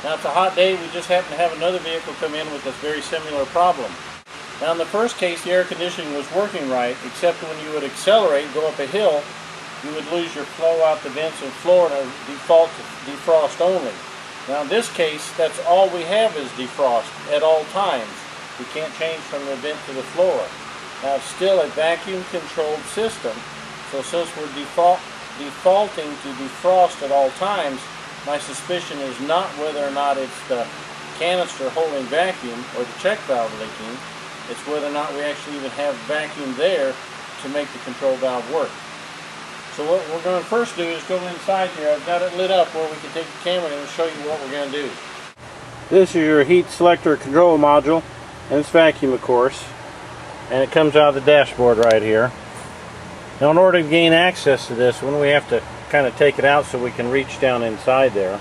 Now it's a hot day, we just happen to have another vehicle come in with this very similar problem. Now in the first case, the air conditioning was working right, except when you would accelerate and go up a hill, you would lose your flow out the vents and floor and default to defrost only. Now in this case, that's all we have is defrost at all times. We can't change from the vent to the floor. Now it's still a vacuum controlled system, so since we're defaulting to defrost at all times, my suspicion is not whether or not it's the canister holding vacuum or the check valve leaking, it's whether or not we actually even have vacuum there to make the control valve work. So what we're going to first do is go inside here. I've got it lit up where we can take the camera and show you what we're going to do. This is your heat selector control module, and it's vacuum of course, and it comes out of the dashboard right here. Now in order to gain access to this one, we have to kind of take it out so we can reach down inside there.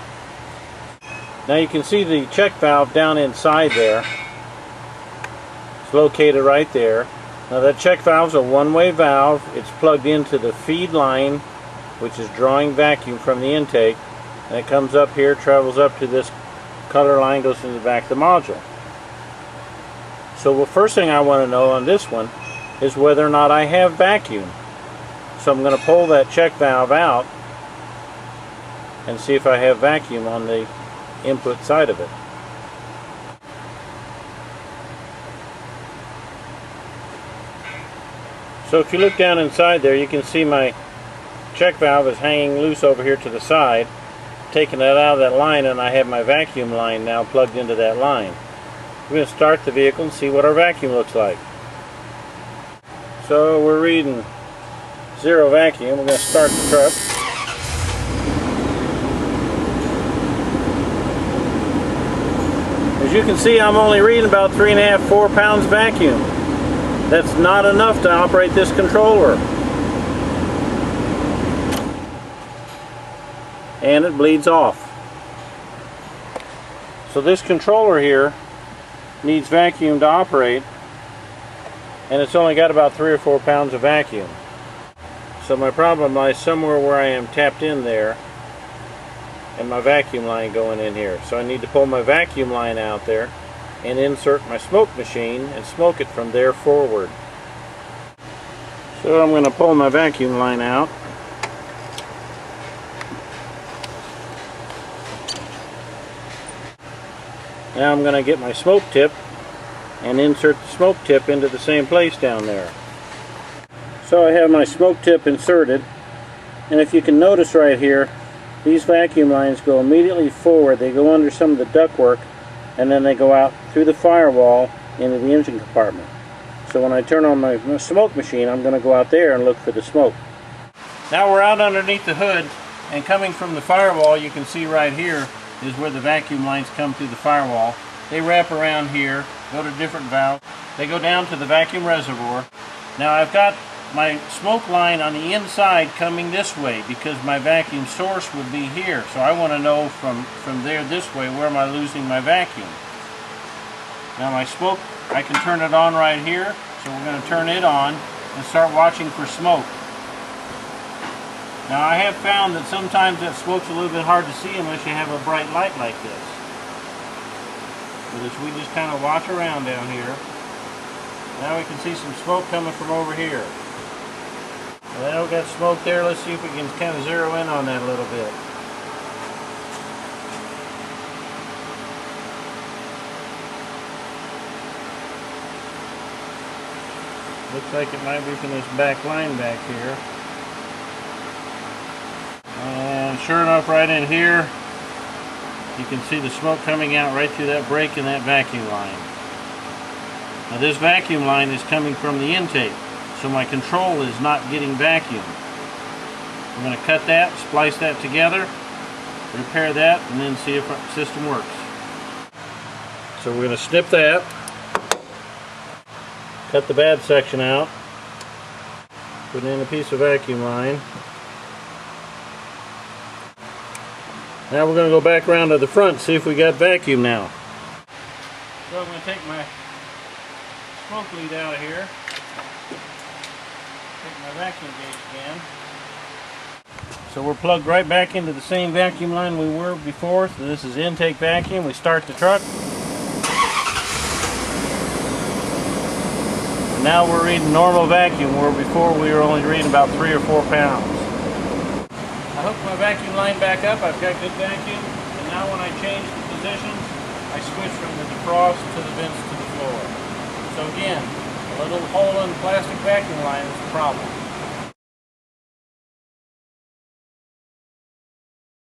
Now you can see the check valve down inside there. It's located right there. Now that check valve is a one-way valve. It's plugged into the feed line, which is drawing vacuum from the intake, and it comes up here, travels up to this color line, goes in the back of the module. So the first thing I want to know on this one is whether or not I have vacuum. So I'm going to pull that check valve out and see if I have vacuum on the input side of it. So if you look down inside there, you can see my check valve is hanging loose over here to the side. Taking that out of that line, and I have my vacuum line now plugged into that line. We're going to start the vehicle and see what our vacuum looks like. So we're reading 0 vacuum. We're going to start the truck. As you can see, I'm only reading about 3.5 to 4 pounds vacuum. That's not enough to operate this controller. And it bleeds off. So this controller here needs vacuum to operate, and it's only got about 3 or 4 pounds of vacuum. So my problem lies somewhere where I am tapped in there and my vacuum line going in here. So I need to pull my vacuum line out there and insert my smoke machine and smoke it from there forward. So I'm going to pull my vacuum line out. Now I'm going to get my smoke tip and insert the smoke tip into the same place down there. So I have my smoke tip inserted, and if you can notice right here, these vacuum lines go immediately forward. They go under some of the ductwork, and then they go out through the firewall into the engine compartment. So when I turn on my smoke machine, I'm going to go out there and look for the smoke. Now we're out underneath the hood, and coming from the firewall, you can see right here is where the vacuum lines come through the firewall. They wrap around here, go to different valves. They go down to the vacuum reservoir. Now I've got my smoke line on the inside coming this way because my vacuum source would be here. So I want to know from there this way, where am I losing my vacuum. Now my smoke, I can turn it on right here. So we're going to turn it on and start watching for smoke. Now I have found that sometimes that smoke's a little bit hard to see unless you have a bright light like this. But as we just kind of watch around down here, now we can see some smoke coming from over here. Now we've got smoke there. Let's see if we can kind of zero in on that a little bit. Looks like it might be from this back line back here. And sure enough, right in here, you can see the smoke coming out right through that break in that vacuum line. Now this vacuum line is coming from the intake, so my control is not getting vacuum. I'm going to cut that, splice that together, repair that, and then see if our system works. So we're going to snip that, cut the bad section out, put in a piece of vacuum line. Now we're going to go back around to the front and see if we got vacuum now. So I'm going to take my smoke lead out of here, take my vacuum gauge again, So we're plugged right back into the same vacuum line we were before. So this is intake vacuum. We start the truck. And now we're reading normal vacuum, where before we were only reading about 3 or 4 pounds. I hooked my vacuum line back up. I've got good vacuum. And now when I change the positions, I switch from the defrost to the vents to the floor. So again, a little hole in the plastic vacuum line is the problem.